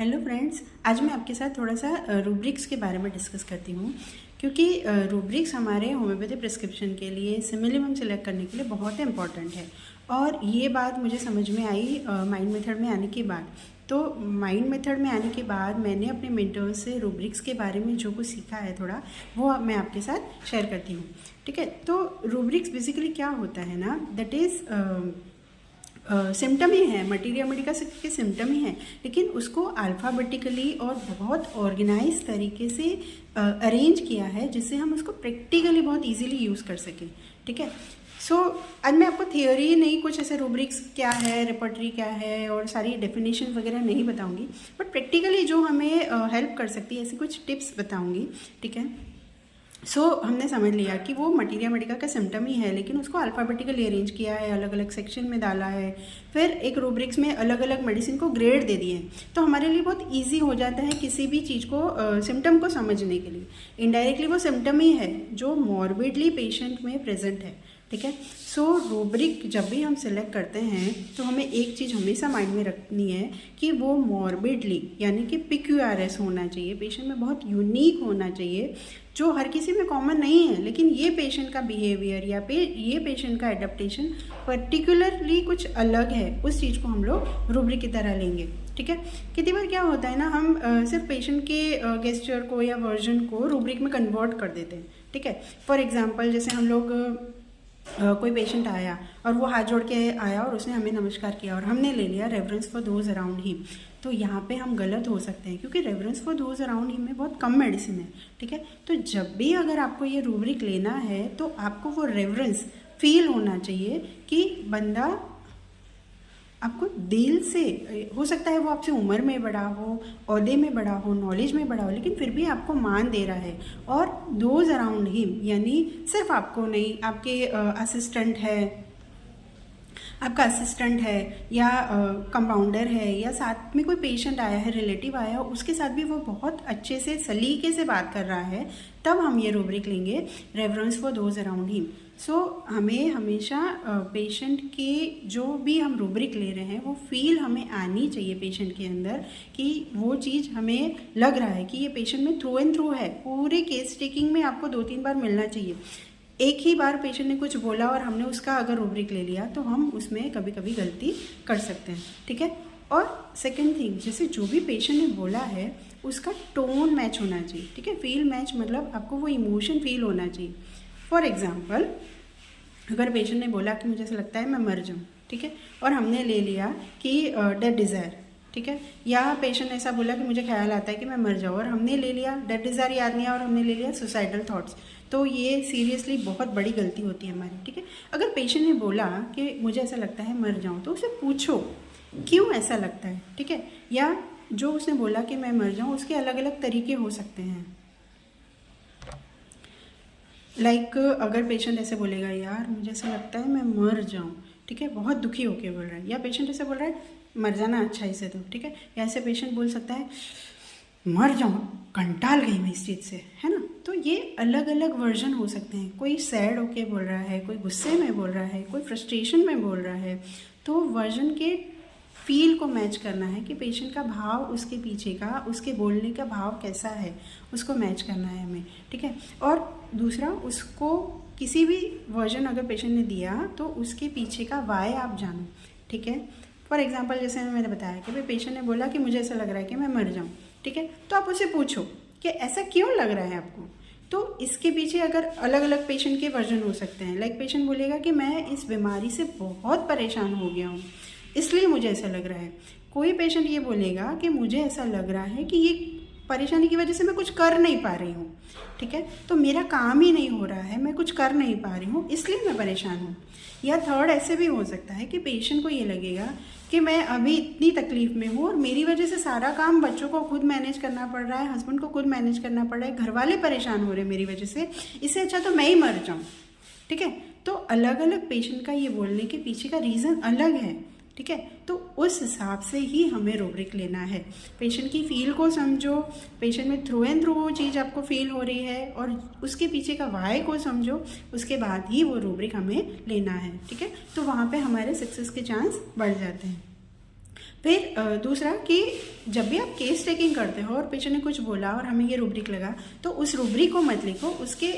Hello friends, आज मैं आपके साथ थोड़ा सा रूब्रिक्स के बारे में डिस्कस करती हूँ क्योंकि रूब्रिक्स हमारे होम्योपैथी प्रिस्क्रिप्शन के लिए सिमिलिमम सिलेक्ट करने के लिए बहुत इम्पॉर्टेंट है। और ये बात मुझे समझ में आई माइंड मेथड में आने के बाद। तो माइंड मेथड में आने के बाद मैंने अपने मेंटर्स से रूब्रिक्स के बारे में जो कुछ सीखा है थोड़ा, वो मैं आपके साथ शेयर करती हूँ। ठीक है, तो रूब्रिक्स बेसिकली क्या होता है ना, दैट इज़ सिम्टम ही है, मटीरिया मेडिका के सिम्टम ही है, लेकिन उसको अल्फ़ाबेटिकली और बहुत ऑर्गेनाइज तरीके से अरेंज किया है जिससे हम उसको प्रैक्टिकली बहुत इजीली यूज़ कर सकें। ठीक है, सो आज मैं आपको थियोरी नहीं, कुछ ऐसे रूब्रिक्स क्या है, रेपर्टरी क्या है और सारी डेफिनेशन वगैरह नहीं बताऊंगी, बट प्रैक्टिकली जो हमें हेल्प कर सकती है ऐसी कुछ टिप्स बताऊंगी। ठीक है, सो हमने समझ लिया कि वो मटीरिया मेडिका का सिम्टम ही है, लेकिन उसको अल्फ़ाबेटिकली अरेंज किया है, अलग अलग सेक्शन में डाला है, फिर एक रूब्रिक्स में अलग अलग मेडिसिन को ग्रेड दे दिए। तो हमारे लिए बहुत इजी हो जाता है किसी भी चीज़ को सिम्टम को समझने के लिए। इनडायरेक्टली वो सिम्टम ही है जो मॉर्बिडली पेशेंट में प्रेजेंट है। ठीक है, सो रूब्रिक जब भी हम सिलेक्ट करते हैं तो हमें एक चीज़ हमेशा माइंड में रखनी है कि वो मॉर्बिडली यानी कि PQRS होना चाहिए, पेशेंट में बहुत यूनिक होना चाहिए, जो हर किसी में कॉमन नहीं है, लेकिन ये पेशेंट का बिहेवियर या ये पेशेंट का एडेप्टेशन पर्टिकुलरली कुछ अलग है, उस चीज़ को हम लोग रूब्रिक की तरह लेंगे। ठीक है, कितनी बार क्या होता है ना, हम सिर्फ पेशेंट के गेस्चर को या वर्जन को रूब्रिक में कन्वर्ट कर देते हैं। ठीक है, फॉर एग्जाम्पल जैसे हम लोग कोई पेशेंट आया और वो हाथ जोड़ के आया और उसने हमें नमस्कार किया और हमने ले लिया reverence for those around him. तो यहाँ पे हम गलत हो सकते हैं क्योंकि reverence for those around him में बहुत कम मेडिसिन है। ठीक है, तो जब भी अगर आपको ये रूब्रिक लेना है तो आपको वो रेवरेंस फील होना चाहिए कि बंदा आपको दिल से, हो सकता है वो आपसे उम्र में बड़ा हो, ओहदे में बड़ा हो, नॉलेज में बड़ा हो, लेकिन फिर भी आपको मान दे रहा है। और दोज अराउंड हिम यानी सिर्फ आपको नहीं, आपके असिस्टेंट है, आपका असिस्टेंट है या कंपाउंडर है या साथ में कोई पेशेंट आया है, रिलेटिव आया है, उसके साथ भी वो बहुत अच्छे से सलीके से बात कर रहा है, तब हम ये रूब्रिक लेंगे reverence for those around him. So हमें हमेशा पेशेंट के जो भी हम रूब्रिक ले रहे हैं वो फील हमें आनी चाहिए पेशेंट के अंदर कि वो चीज़ हमें लग रहा है कि ये पेशेंट में थ्रू एंड थ्रू है। पूरे केस टेकिंग में आपको 2-3 बार मिलना चाहिए। एक ही बार पेशेंट ने कुछ बोला और हमने उसका अगर रूब्रिक ले लिया तो हम उसमें कभी कभी गलती कर सकते हैं। ठीक है, और सेकेंड थिंग, जैसे जो भी पेशेंट ने बोला है उसका टोन मैच होना चाहिए। ठीक है, फील मैच मतलब आपको वो इमोशन फील होना चाहिए। फॉर एग्जाम्पल अगर पेशेंट ने बोला कि मुझे ऐसा लगता है मैं मर जाऊँ, ठीक है, और हमने ले लिया कि डेथ डिज़ायर, ठीक है, या पेशेंट ने ऐसा बोला कि मुझे ख्याल आता है कि मैं मर जाऊँ और हमने ले लिया डेथ डिज़ायर याद नहीं आया और हमने ले लिया सुसाइडल थॉट्स, तो ये सीरियसली बहुत बड़ी गलती होती है हमारी। ठीक है, अगर पेशेंट ने बोला कि मुझे ऐसा लगता है मर जाऊँ तो उसे पूछो क्यों ऐसा लगता है। ठीक है, या जो उसने बोला कि मैं मर जाऊँ उसके अलग अलग तरीके हो सकते हैं। लाइक अगर पेशेंट ऐसे बोलेगा यार मुझे ऐसा लगता है मैं मर जाऊँ, ठीक है, बहुत दुखी होके बोल रहा है, या पेशेंट ऐसे बोल रहा है मर जाना अच्छा ही से तो, ठीक है, या ऐसे पेशेंट बोल सकता है मर जाऊँ, कंटाल गई मैं इस चीज़ से, है ना। तो ये अलग अलग वर्जन हो सकते हैं। कोई सैड होके बोल रहा है, कोई गुस्से में बोल रहा है, कोई फ्रस्ट्रेशन में बोल रहा है। तो वर्जन के फील को मैच करना है कि पेशेंट का भाव, उसके पीछे का, उसके बोलने का भाव कैसा है, उसको मैच करना है हमें। ठीक है, और दूसरा, उसको किसी भी वर्जन अगर पेशेंट ने दिया तो उसके पीछे का वाई आप जानो। ठीक है, फॉर एग्जांपल जैसे मैंने बताया कि भाई पेशेंट ने बोला कि मुझे ऐसा लग रहा है कि मैं मर जाऊँ, ठीक है, तो आप उसे पूछो कि ऐसा क्यों लग रहा है आपको। तो इसके पीछे अगर अलग अलग पेशेंट के वर्जन हो सकते हैं। लाइक पेशेंट बोलेगा कि मैं इस बीमारी से बहुत परेशान हो गया हूँ इसलिए मुझे ऐसा लग रहा है। कोई पेशेंट ये बोलेगा कि मुझे ऐसा लग रहा है कि ये परेशानी की वजह से मैं कुछ कर नहीं पा रही हूँ, ठीक है, तो मेरा काम ही नहीं हो रहा है, मैं कुछ कर नहीं पा रही हूँ इसलिए मैं परेशान हूँ। या थर्ड ऐसे भी हो सकता है कि पेशेंट को ये लगेगा कि मैं अभी इतनी तकलीफ़ में हूँ और मेरी वजह से सारा काम बच्चों को खुद मैनेज करना पड़ रहा है, हस्बैंड को खुद मैनेज करना पड़ रहा है, घर वाले परेशान हो रहे हैं मेरी वजह से, इससे अच्छा तो मैं ही मर जाऊँ। ठीक है, तो अलग अलग पेशेंट का ये बोलने के पीछे का रीज़न अलग है। ठीक है, तो उस हिसाब से ही हमें रूब्रिक लेना है। पेशेंट की फील को समझो, पेशेंट में थ्रू एंड थ्रू वो चीज़ आपको फील हो रही है और उसके पीछे का वाई को समझो, उसके बाद ही वो रूब्रिक हमें लेना है। ठीक है, तो वहाँ पे हमारे सक्सेस के चांस बढ़ जाते हैं। फिर दूसरा कि जब भी आप केस टेकिंग करते हो और पेशेंट ने कुछ बोला और हमें ये रूब्रिक लगा, तो उस रूब्रिक को मत लिखो, उसके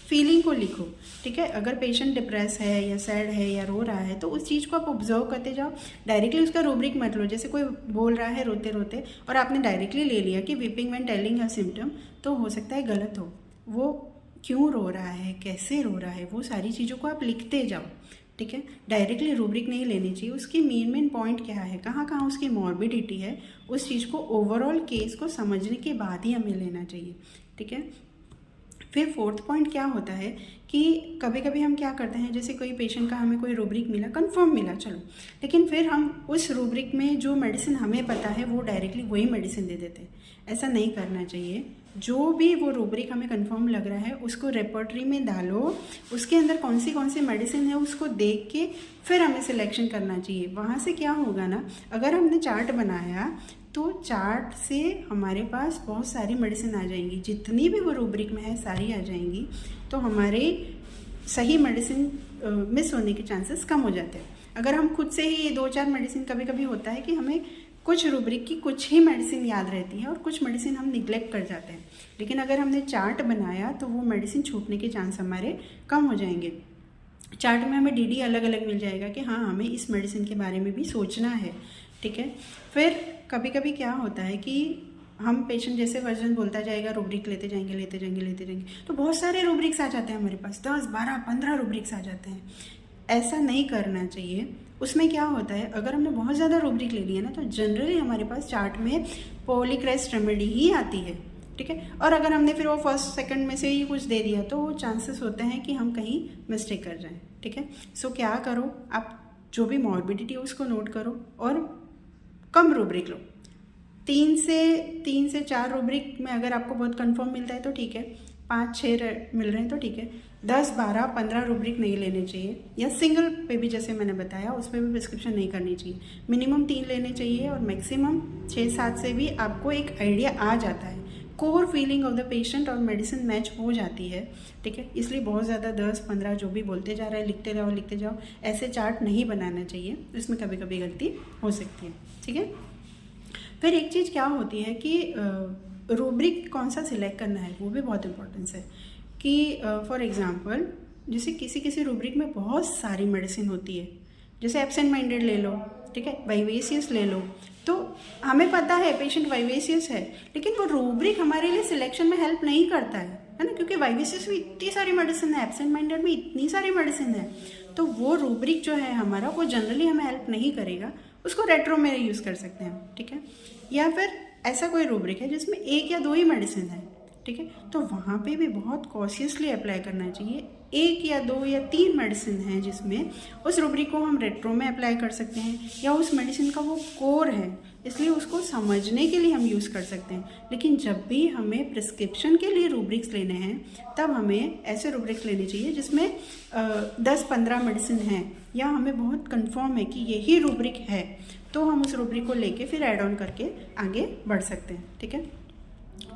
फीलिंग को लिखो, ठीक है। अगर पेशेंट डिप्रेस है या सैड है या रो रहा है तो उस चीज़ को आप ऑब्जर्व करते जाओ, डायरेक्टली उसका रूब्रिक मत लो। जैसे कोई बोल रहा है रोते रोते और आपने डायरेक्टली ले लिया कि weeping when telling a symptom, तो हो सकता है गलत हो। वो क्यों रो रहा है, कैसे रो रहा है, वो सारी चीज़ों को आप लिखते जाओ, ठीक है। डायरेक्टली रूब्रिक नहीं लेनी चाहिए। उसकी मेन पॉइंट क्या है, कहाँ कहाँ उसकी मॉर्बिडिटी है, उस चीज़ को ओवरऑल केस को समझने के बाद ही हमें लेना चाहिए, ठीक है। फिर फोर्थ पॉइंट क्या होता है कि कभी कभी हम क्या करते हैं, जैसे कोई पेशेंट का हमें कोई रूब्रिक मिला, कंफर्म मिला, चलो, लेकिन फिर हम उस रूब्रिक में जो मेडिसिन हमें पता है वो डायरेक्टली वही मेडिसिन दे देते हैं। ऐसा नहीं करना चाहिए। जो भी वो रूब्रिक हमें कंफर्म लग रहा है उसको रेपर्टरी में डालो, उसके अंदर कौन सी मेडिसिन है उसको देख के फिर हमें सिलेक्शन करना चाहिए। वहाँ से क्या होगा ना, अगर हमने चार्ट बनाया तो चार्ट से हमारे पास बहुत सारी मेडिसिन आ जाएंगी, जितनी भी वो रूब्रिक में है सारी आ जाएंगी, तो हमारे सही मेडिसिन मिस होने के चांसेस कम हो जाते हैं। अगर हम खुद से ही 2-4 मेडिसिन, कभी कभी होता है कि हमें कुछ रूब्रिक की कुछ ही मेडिसिन याद रहती है और कुछ मेडिसिन हम निगलेक्ट कर जाते हैं, लेकिन अगर हमने चार्ट बनाया तो वो मेडिसिन छूटने के चांस हमारे कम हो जाएंगे। चार्ट में हमें डीडी अलग अलग मिल जाएगा कि हाँ हमें इस मेडिसिन के बारे में भी सोचना है, ठीक है। फिर कभी कभी क्या होता है कि हम पेशेंट जैसे वर्जन बोलता जाएगा, रूब्रिक लेते जाएंगे, तो बहुत सारे रूब्रिक्स आ जाते हैं हमारे पास, 10, 12, 15 रूब्रिक्स आ जाते हैं। ऐसा नहीं करना चाहिए। उसमें क्या होता है, अगर हमने बहुत ज़्यादा रूब्रिक ले लिया ना तो जनरली हमारे पास चार्ट में पॉलीक्रेस्ट रेमेडी ही आती है, ठीक है। और अगर हमने फिर वो फर्स्ट सेकंड में से ही कुछ दे दिया तो वो चांसेस होते हैं कि हम कहीं मिस्टेक कर जाएं, ठीक है। सो क्या करो, आप जो भी मॉर्बिडिटी है उसको नोट करो और कम रूब्रिक लो। 3 से 4 रूब्रिक में अगर आपको बहुत कंफर्म मिलता है तो ठीक है, 5-6 मिल रहे हैं तो ठीक है। 10, 12, 15 रूब्रिक नहीं लेने चाहिए, या सिंगल पे भी जैसे मैंने बताया उस पर भी प्रिस्क्रिप्शन नहीं करनी चाहिए। मिनिमम 3 लेने चाहिए और मैक्सिमम 6-7 से भी आपको एक आइडिया आ जाता है, core feeling of the patient और मेडिसिन मैच हो जाती है, ठीक है। इसलिए बहुत ज़्यादा 10-15 जो भी बोलते जा रहा है लिखते जाओ, ऐसे चार्ट नहीं बनाना चाहिए, इसमें कभी कभी गलती हो सकती है, ठीक है। फिर एक चीज़ क्या होती है कि रूब्रिक कौन सा सिलेक्ट करना है वो भी बहुत इंपॉर्टेंस है कि फॉर एग्जांपल जैसे किसी रूब्रिक में बहुत सारी मेडिसिन होती है, जैसे एब्सेंट माइंडेड ले लो, ठीक है, वाइवेसियस ले लो, तो हमें पता है पेशेंट वाइवेसियस है, लेकिन वो रूब्रिक हमारे लिए सिलेक्शन में हेल्प नहीं करता है ना, क्योंकि वाइवेसियस में इतनी सारी मेडिसिन है, एब्सेंट माइंडेड में इतनी सारी मेडिसिन है, तो वो रूब्रिक जो है हमारा वो जनरली हमें हेल्प नहीं करेगा। उसको रेट्रो में यूज़ कर सकते हैं, ठीक है। या फिर ऐसा कोई रूब्रिक है जिसमें 1 या 2 ही मेडिसिन है, ठीक है, तो वहाँ पे भी बहुत कॉशियसली अप्लाई करना चाहिए। 1 या 2 या 3 मेडिसिन है जिसमें उस रूब्रिक को हम रेट्रो में अप्लाई कर सकते हैं, या उस मेडिसिन का वो कोर है इसलिए उसको समझने के लिए हम यूज़ कर सकते हैं। लेकिन जब भी हमें प्रिस्क्रिप्शन के लिए रूब्रिक्स लेने हैं तब हमें ऐसे रूब्रिक्स लेने चाहिए जिसमें 10-15 मेडिसिन हैं, या हमें बहुत कंफर्म है कि यही रूब्रिक है, तो हम उस रूब्रिक को लेके फिर ऐड ऑन करके आगे बढ़ सकते हैं, ठीक है।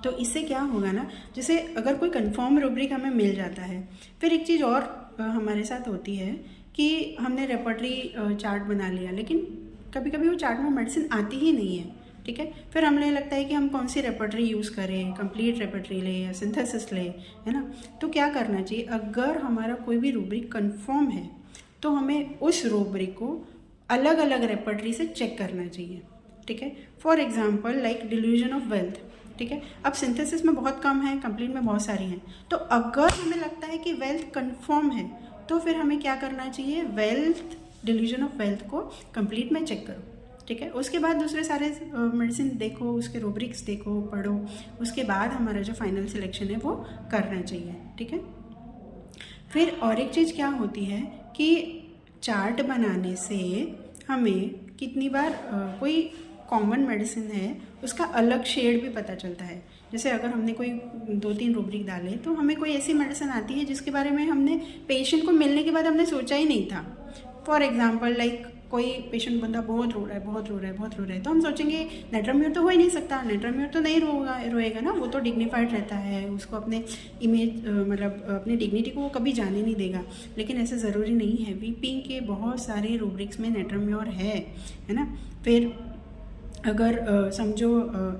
तो इससे क्या होगा ना, जैसे अगर कोई कंफर्म रूब्रिक हमें मिल जाता है, फिर एक चीज़ और हमारे साथ होती है कि हमने रेपर्टरी चार्ट बना लिया, लेकिन कभी कभी वो चार्ट में मेडिसिन आती ही नहीं है, ठीक है। फिर हमें लगता है कि हम कौन सी रेपर्टरी यूज़ करें, कंप्लीट रेपर्टरी ले या सिंथेसिस ले, है ना। तो क्या करना चाहिए, अगर हमारा कोई भी रूब्रिक कंफर्म है तो हमें उस रूब्रिक को अलग अलग रेपर्टरी से चेक करना चाहिए, ठीक है। For example like delusion of wealth, ठीक है, अब सिंथेसिस में बहुत कम है, कंप्लीट में बहुत सारी हैं, तो अगर हमें लगता है कि वेल्थ कंफर्म है तो फिर हमें क्या करना चाहिए, वेल्थ डिल्यूजन ऑफ वेल्थ को कंप्लीट में चेक करो, ठीक है। उसके बाद दूसरे सारे मेडिसिन देखो, उसके रूब्रिक्स देखो, पढ़ो, उसके बाद हमारा जो फाइनल सिलेक्शन है वो करना चाहिए, ठीक है। फिर और एक चीज़ क्या होती है कि चार्ट बनाने से हमें कितनी बार कोई कॉमन मेडिसिन है उसका अलग शेड भी पता चलता है। जैसे अगर हमने कोई 2-3 रूब्रिक डाले तो हमें कोई ऐसी मेडिसिन आती है जिसके बारे में हमने पेशेंट को मिलने के बाद हमने सोचा ही नहीं था। फॉर एग्जांपल लाइक कोई पेशेंट बंदा बहुत रो रहा है तो हम सोचेंगे नेट्राम्योर तो हो ही नहीं सकता, नेट्राम्योर तो नहीं रोएगा ना, वो तो डिग्निफाइड रहता है, उसको अपने इमेज मतलब अपनी डिग्निटी को वो कभी जाने नहीं देगा। लेकिन ऐसे ज़रूरी नहीं है, वीपिंग के बहुत सारे रूब्रिक्स में नेट्राम्योर है ना। फिर अगर समझो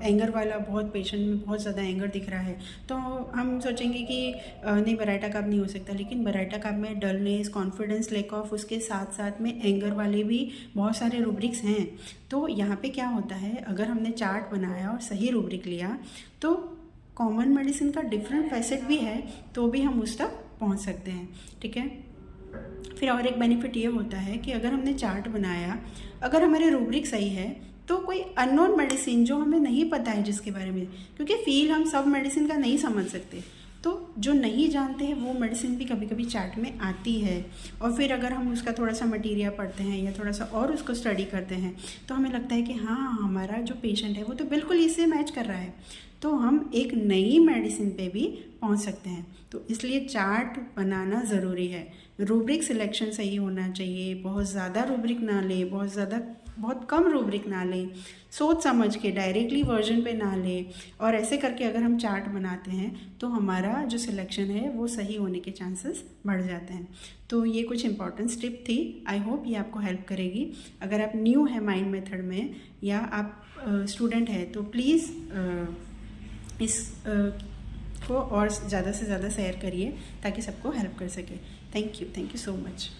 एंगर वाला बहुत पेशेंट में बहुत ज़्यादा एंगर दिख रहा है तो हम सोचेंगे कि नहीं बराइटा कप नहीं हो सकता, लेकिन बराइटा कप में डलनेस, कॉन्फिडेंस, लैक ऑफ, उसके साथ साथ में एंगर वाले भी बहुत सारे रूब्रिक्स हैं। तो यहाँ पे क्या होता है, अगर हमने चार्ट बनाया और सही रूब्रिक लिया तो कॉमन मेडिसिन का डिफरेंट फैसेट भी है तो भी हम उस तक पहुँच सकते हैं। ठीक है, फिर और एक बेनिफिट ये होता है कि अगर हमने चार्ट बनाया, अगर हमारे रूब्रिक सही है तो कोई अननोन मेडिसिन जो हमें नहीं पता है जिसके बारे में, क्योंकि फील हम सब मेडिसिन का नहीं समझ सकते, तो जो नहीं जानते हैं वो मेडिसिन भी कभी कभी चार्ट में आती है। और फिर अगर हम उसका थोड़ा सा मटीरियल पढ़ते हैं या थोड़ा सा और उसको स्टडी करते हैं तो हमें लगता है कि हाँ, हमारा जो पेशेंट है वो तो बिल्कुल इससे मैच कर रहा है, तो हम एक नई मेडिसिन पे भी पहुंच सकते हैं। तो इसलिए चार्ट बनाना ज़रूरी है। रूब्रिक सिलेक्शन सही होना चाहिए, बहुत ज़्यादा रूब्रिक ना ले, बहुत कम रूब्रिक ना ले, सोच समझ के डायरेक्टली वर्जन पे ना ले, और ऐसे करके अगर हम चार्ट बनाते हैं तो हमारा जो सिलेक्शन है वो सही होने के चांसेस बढ़ जाते हैं। तो ये कुछ इंपॉर्टेंट टिप थी, आई होप ये आपको हेल्प करेगी। अगर आप न्यू है माइंड मेथड में या आप स्टूडेंट है तो प्लीज़ इस को और ज़्यादा से ज़्यादा शेयर करिए ताकि सबको हेल्प कर सके। Thank you so much.